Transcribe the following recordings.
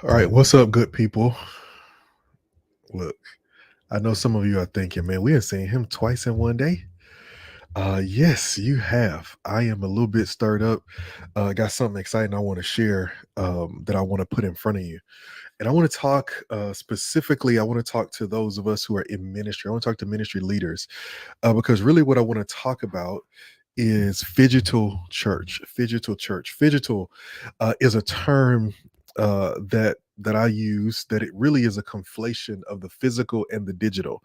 All right, what's up, good people? Look, I know some of you are thinking, man, we have seen him twice in one day. Yes, you have. I am a little bit stirred up. Got something exciting I want to share that I want to put in front of you. And I want to talk specifically, I want to talk to those of us who are in ministry. I want to talk to ministry leaders because really what I want to talk about is Phygital Church. Phygital Church. Phygital is a term that I use that it really is a conflation of the physical and the digital.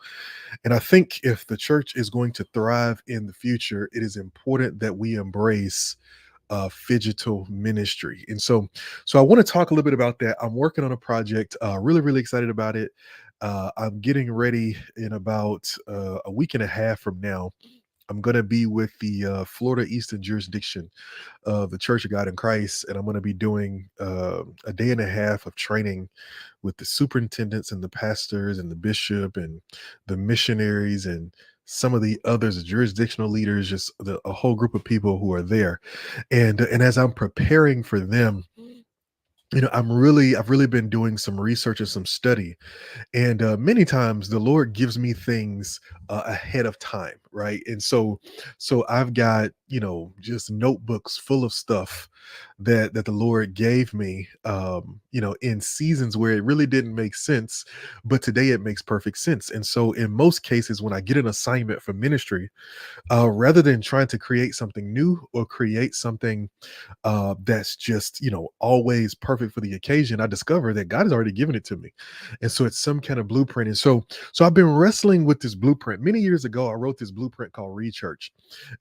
And I think if the church is going to thrive in the future, it is important that we embrace phygital ministry. And so I want to talk a little bit about that. I'm working on a project, really excited about it. I'm getting ready in about a week and a half from now. I'm going to be with the Florida Eastern Jurisdiction of the Church of God in Christ, and I'm going to be doing a day and a half of training with the superintendents and the pastors and the bishop and the missionaries and some of the others, the jurisdictional leaders, just a whole group of people who are there. And as I'm preparing for them, I've really been doing some research and some study, and many times the Lord gives me things ahead of time, right? And so I've got just notebooks full of stuff that the Lord gave me, in seasons where it really didn't make sense, but today it makes perfect sense. And so in most cases, when I get an assignment for ministry, rather than trying to create something new or create something that's just always perfect for the occasion, I discover that God has already given it to me. And so it's some kind of blueprint. And so I've been wrestling with this blueprint. Many years ago I wrote this blueprint called Rechurch.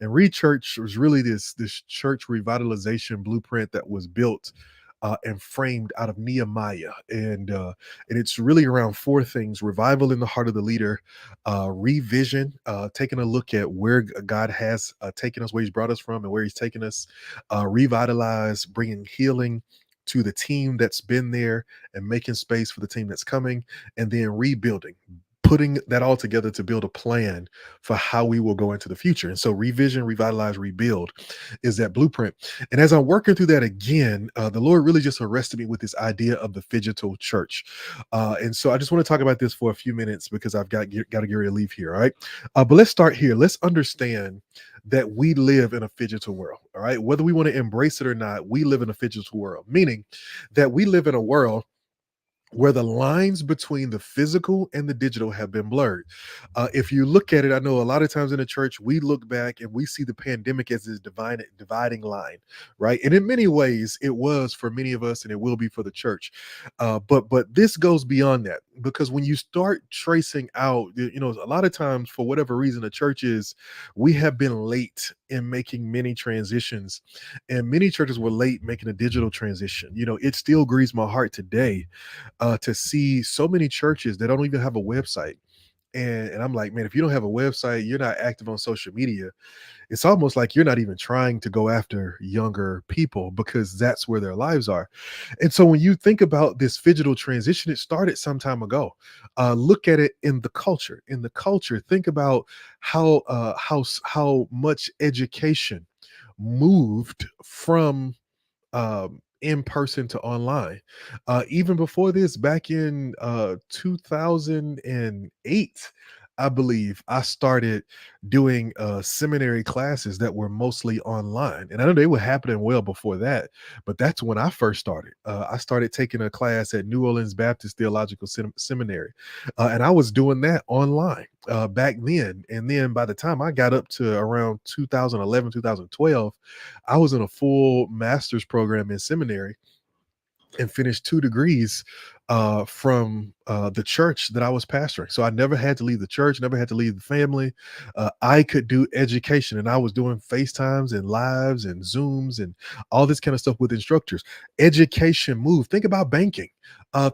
And Rechurch was really this church revitalization blueprint that was built and framed out of Nehemiah. And it's really around four things: revival in the heart of the leader, revision, taking a look at where God has taken us, where he's brought us from and where he's taken us, revitalize, bringing healing to the team that's been there and making space for the team that's coming, and then rebuilding, putting that all together to build a plan for how we will go into the future. And so revision, revitalize, rebuild is that blueprint. And as I'm working through that again, the Lord really just arrested me with this idea of the Phygital Church. And so I just want to talk about this for a few minutes because I've got to get ready to leave here. All right. But let's start here. Let's understand that we live in a phygital world. All right. Whether we want to embrace it or not, we live in a phygital world, meaning that we live in a world where the lines between the physical and the digital have been blurred. If you look at it, I know a lot of times in the church, we look back and we see the pandemic as this dividing line, right? And in many ways, it was for many of us, and it will be for the church. But this goes beyond that, because when you start tracing out, a lot of times, for whatever reason, the churches, we have been late in making many transitions, and many churches were late making a digital transition. It still grieves my heart today to see so many churches that don't even have a website. And I'm like, man, if you don't have a website, you're not active on social media. It's almost like you're not even trying to go after younger people, because that's where their lives are. And so when you think about this digital transition, it started some time ago. Look at it in the culture. In the culture, think about how much education moved from in person to online. Even before this, back in 2008, I believe I started doing seminary classes that were mostly online. And I know they were happening well before that, but that's when I first started. I started taking a class at New Orleans Baptist Theological Seminary, and I was doing that online back then. And then by the time I got up to around 2011, 2012, I was in a full master's program in seminary and finished 2 degrees from the church that I was pastoring. So I never had to leave the church, never had to leave the family. I could do education, and I was doing FaceTimes and lives and Zooms and all this kind of stuff with instructors. Education moved. Think about banking.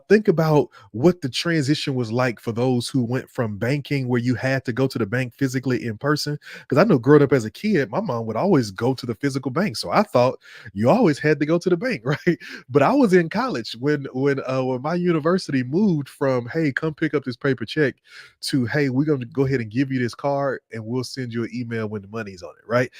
Think about what the transition was like for those who went from banking, where you had to go to the bank physically in person. Because I know growing up as a kid, my mom would always go to the physical bank. So I thought you always had to go to the bank, right? But I was in college when my university moved from, hey, come pick up this paper check, to, hey, we're going to go ahead and give you this card and we'll send you an email when the money's on it, right?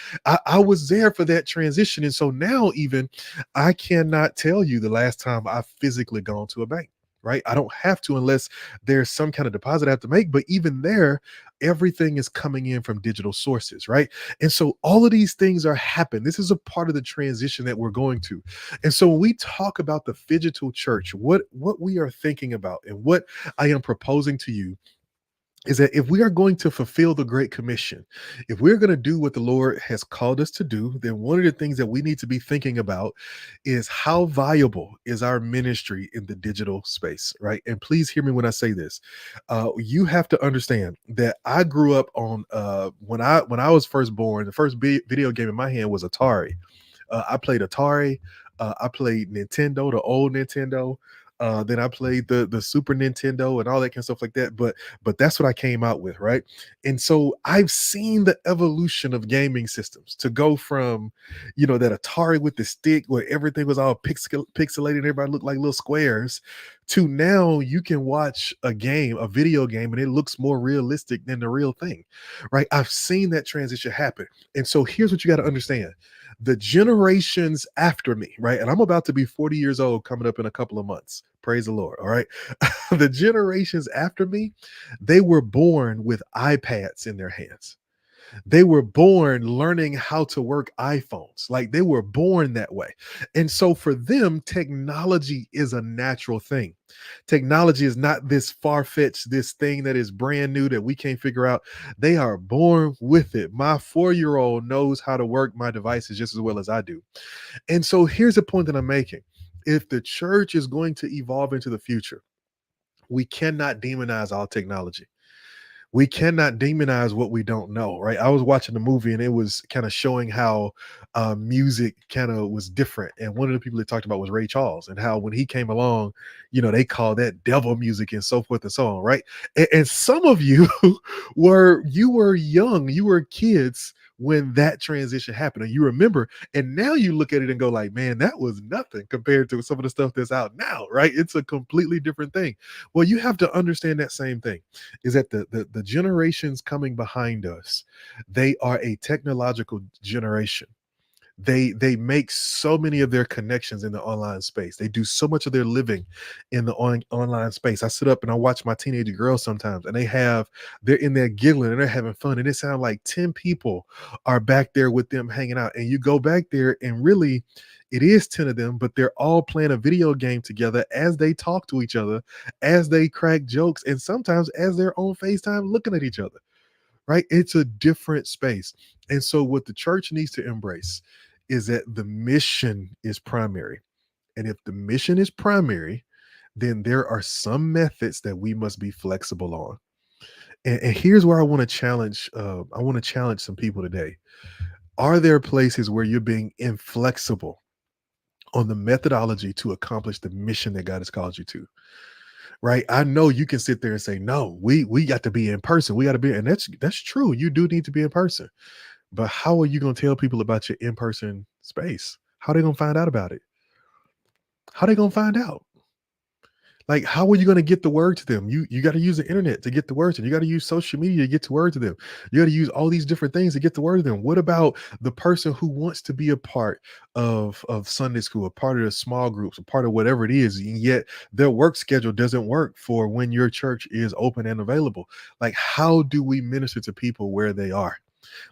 I was there for that transition. And so now even I cannot tell you the last time I physically gone to a a bank, right? I don't have to unless there's some kind of deposit I have to make. But even there, everything is coming in from digital sources, right? And so all of these things are happening. This is a part of the transition that we're going to. And so when we talk about the Phygital Church, what we are thinking about and what I am proposing to you is that if we are going to fulfill the Great Commission, if we're going to do what the Lord has called us to do, then one of the things that we need to be thinking about is how viable is our ministry in the digital space, right? And please hear me when I say this. You have to understand that I grew up on when I was first born. The first video game in my hand was Atari. I played Atari. I played Nintendo, the old Nintendo. Then I played the Super Nintendo and all that kind of stuff like that. But that's what I came out with, right? And so I've seen the evolution of gaming systems to go from, that Atari with the stick where everything was all pixelated and everybody looked like little squares, to now you can watch a video game, and it looks more realistic than the real thing, right? I've seen that transition happen. And so here's what you got to understand: the generations after me, right? And I'm about to be 40 years old coming up in a couple of months. Praise the Lord. All right. The generations after me, they were born with iPads in their hands. They were born learning how to work iPhones. Like, they were born that way. And so for them, technology is a natural thing. Technology is not this far-fetched, this thing that is brand new that we can't figure out. They are born with it. My 4-year-old knows how to work my devices just as well as I do. And so here's the point that I'm making. If the church is going to evolve into the future, we cannot demonize all technology. We cannot demonize what we don't know, right? I was watching the movie and it was kind of showing how music kind of was different. And one of the people that talked about was Ray Charles, and how when he came along, they call that devil music and so forth and so on, right? And some of you were young, you were kids when that transition happened, and you remember, and now you look at it and go like, man, that was nothing compared to some of the stuff that's out now, right? It's a completely different thing. Well, you have to understand that same thing, is that the generations coming behind us, they are a technological generation. They make so many of their connections in the online space. They do so much of their living in the online space. I sit up and I watch my teenage girls sometimes, and they're in there giggling and they're having fun, and it sounds like 10 people are back there with them hanging out. And you go back there and really it is 10 of them, but they're all playing a video game together as they talk to each other, as they crack jokes, and sometimes as they're on FaceTime looking at each other, right? It's a different space. And so what the church needs to embrace is that the mission is primary. And if the mission is primary, then there are some methods that we must be flexible on. And here's where I want to challenge some people today. Are there places where you're being inflexible on the methodology to accomplish the mission that God has called you to? Right? I know you can sit there and say, no, we got to be in person. We got to be, and that's true. You do need to be in person. But how are you going to tell people about your in-person space? How are they going to find out about it? How are they going to find out? Like, how are you going to get the word to them? You got to use the internet to get the word to them. You got to use social media to get the word to them. You got to use all these different things to get the word to them. What about the person who wants to be a part of Sunday school, a part of the small groups, a part of whatever it is, and yet their work schedule doesn't work for when your church is open and available? Like, how do we minister to people where they are?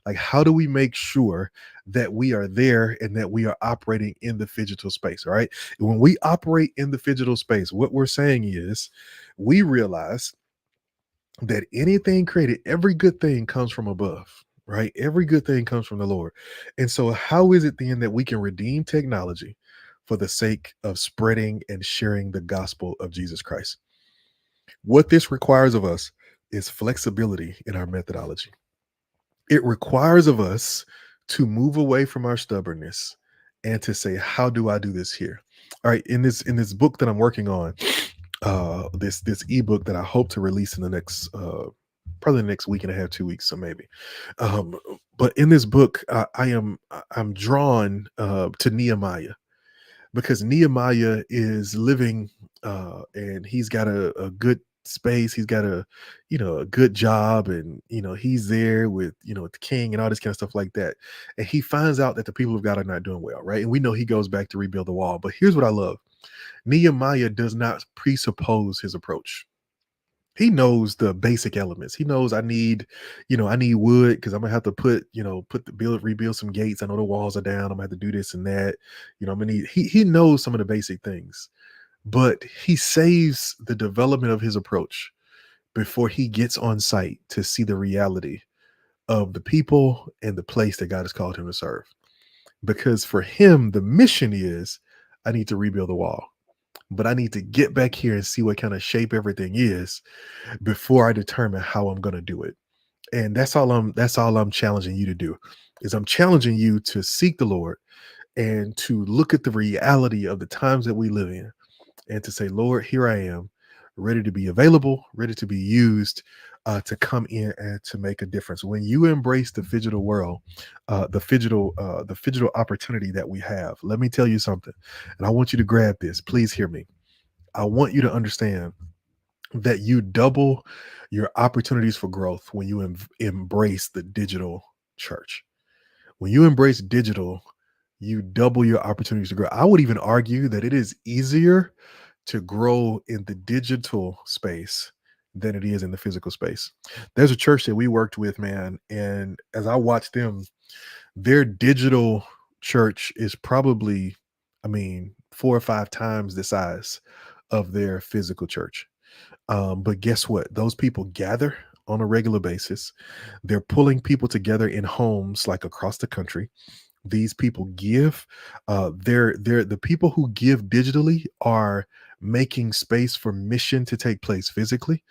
Like, how do we make sure that we are there and that we are operating in the phygital space? All right. And when we operate in the phygital space, what we're saying is we realize that anything created, every good thing comes from above, right? Every good thing comes from the Lord. And so, how is it then that we can redeem technology for the sake of spreading and sharing the gospel of Jesus Christ? What this requires of us is flexibility in our methodology. It requires of us to move away from our stubbornness and to say, how do I do this here? All right, in this book that I'm working on, this ebook that I hope to release in the next probably the next week and a half, 2 weeks, so maybe. Um, but in this book, I'm drawn to Nehemiah, because Nehemiah is living and he's got a good space. He's got a good job, and he's there with with the king and all this kind of stuff like that. And he finds out that the people of God are not doing well, right? And we know he goes back to rebuild the wall. But here's what I love. Nehemiah does not presuppose his approach. He knows the basic elements. He knows I need wood because I'm gonna have to rebuild some gates. I know the walls are down. I'm gonna have to do this and that. I'm gonna need he knows some of the basic things, but he saves the development of his approach before he gets on site to see the reality of the people and the place that God has called him to serve. Because for him, the mission is I need to rebuild the wall, but I need to get back here and see what kind of shape everything is before I determine how I'm going to do it. And that's all I'm challenging you to do is I'm challenging you to seek the Lord and to look at the reality of the times that we live in and to say, Lord, here I am, ready to be available, ready to be used to come in and to make a difference. When you embrace the phygital world, the phygital opportunity that we have, let me tell you something, and I want you to grab this. Please hear me. I want you to understand that you double your opportunities for growth when you embrace the digital church. When you embrace digital, you double your opportunities to grow. I would even argue that it is easier to grow in the digital space than it is in the physical space. There's a church that we worked with, man, and as I watched them, their digital church is probably, I mean, 4 or 5 times the size of their physical church. But guess what? Those people gather on a regular basis. They're pulling people together in homes like across the country. These people give. They're the people who give digitally are making space for mission to take place physically.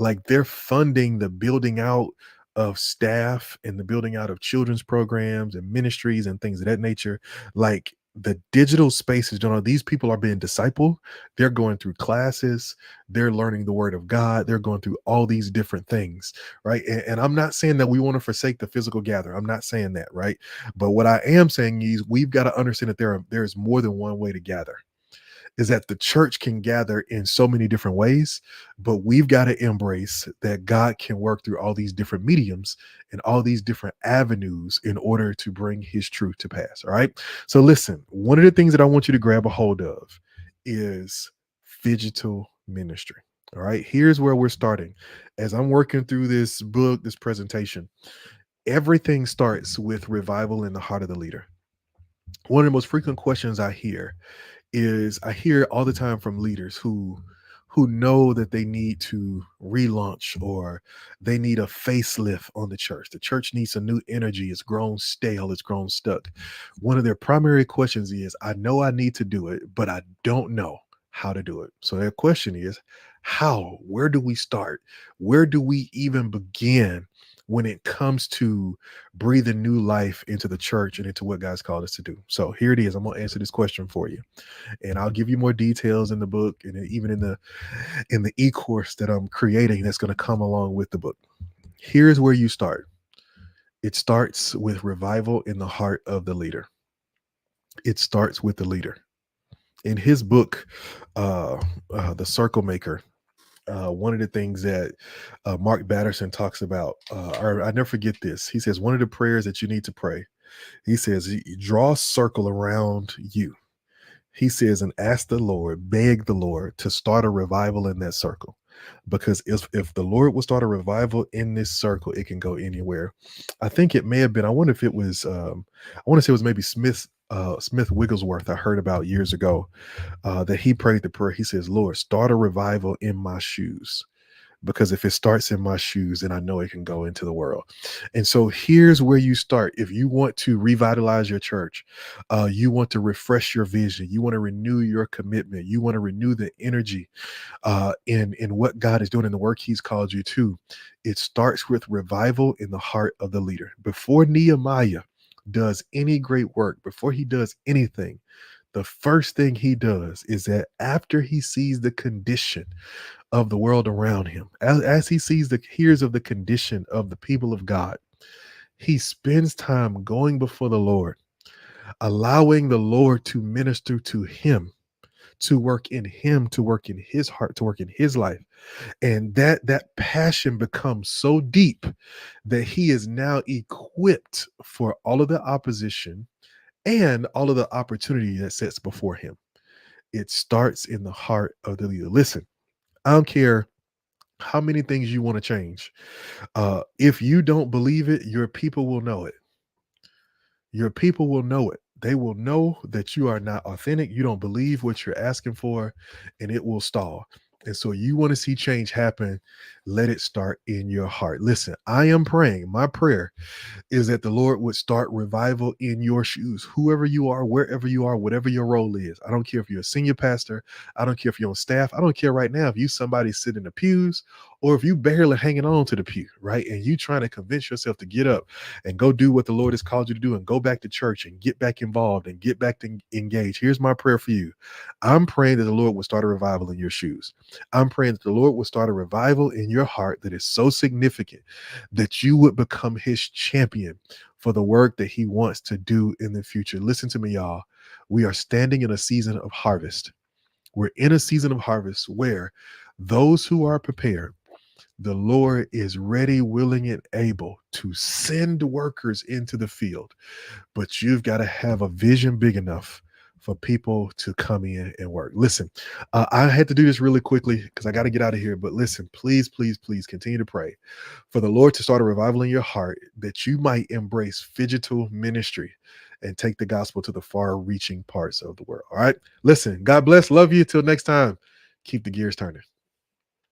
Like they're funding the building out of staff and the building out of children's programs and ministries and things of that nature. Like the digital spaces, these people are being discipled. They're going through classes. They're learning the word of God. They're going through all these different things, right? And I'm not saying that we want to forsake the physical gather. I'm not saying that, right? But what I am saying is we've got to understand that there is more than one way to gather. Is that the church can gather in so many different ways, but we've got to embrace that God can work through all these different mediums and all these different avenues in order to bring his truth to pass. All right. So listen, one of the things that I want you to grab a hold of is phygital ministry. All right. Here's where we're starting. As I'm working through this book, this presentation, everything starts with revival in the heart of the leader. One of the most frequent questions I hear all the time from leaders who know that they need to relaunch or they need a facelift on the church. The church needs a new energy. It's grown stale. It's grown stuck. One of their primary questions is, I know I need to do it, but I don't know how to do it. So their question is, how? Where do we start? Where do we even begin when it comes to breathing new life into the church and into what God's called us to do? So here it is. I'm going to answer this question for you, and I'll give you more details in the book and even in the e-course that I'm creating that's going to come along with the book. Here's where you start. It starts with revival in the heart of the leader. It starts with the leader. In his book, The Circle Maker, one of the things that Mark Batterson talks about, or I never forget this. He says one of the prayers that you need to pray. He says, draw a circle around you. He says, and ask the Lord, beg the Lord to start a revival in that circle. Because if the Lord will start a revival in this circle, it can go anywhere. I think it may have been, I wonder if it was, I want to say it was maybe Smith Wigglesworth I heard about years ago, that he prayed the prayer. He says, Lord, start a revival in my shoes. Because if it starts in my shoes, then I know it can go into the world. And so here's where you start. If you want to revitalize your church, you want to refresh your vision, you want to renew your commitment, you want to renew the energy in what God is doing in the work he's called you to. It starts with revival in the heart of the leader. Before Nehemiah does any great work, before he does anything, the first thing he does is that after he sees the condition of the world around him, as he hears of the condition of the people of God, he spends time going before the Lord, allowing the Lord to minister to him, to work in him, to work in his heart, to work in his life. And that passion becomes so deep that he is now equipped for all of the opposition and all of the opportunity that sits before him. It starts in the heart of the leader. Listen, I don't care how many things you want to change. If you don't believe it, your people will know it. Your people will know it. They will know that you are not authentic. You don't believe what you're asking for, and it will stall. And so you want to see change happen. Let it start in your heart. Listen, I am praying. My prayer is that the Lord would start revival in your shoes, whoever you are, wherever you are, whatever your role is. I don't care if you're a senior pastor. I don't care if you're on staff. I don't care right now if you somebody sitting in the pews or if you barely hanging on to the pew, right? And you trying to convince yourself to get up and go do what the Lord has called you to do and go back to church and get back involved and get back to engage. Here's my prayer for you. I'm praying that the Lord will start a revival in your shoes. I'm praying that the Lord will start a revival in your heart that is so significant that you would become his champion for the work that he wants to do in the future. Listen to me, y'all. We are standing in a season of harvest. We're in a season of harvest where those who are prepared, the Lord is ready, willing, and able to send workers into the field. But you've got to have a vision big enough for people to come in and work. Listen, I had to do this really quickly because I got to get out of here. But listen, please, please, please continue to pray for the Lord to start a revival in your heart that you might embrace Phygital ministry and take the gospel to the far reaching parts of the world. All right. Listen, God bless. Love you. Till next time. Keep the gears turning.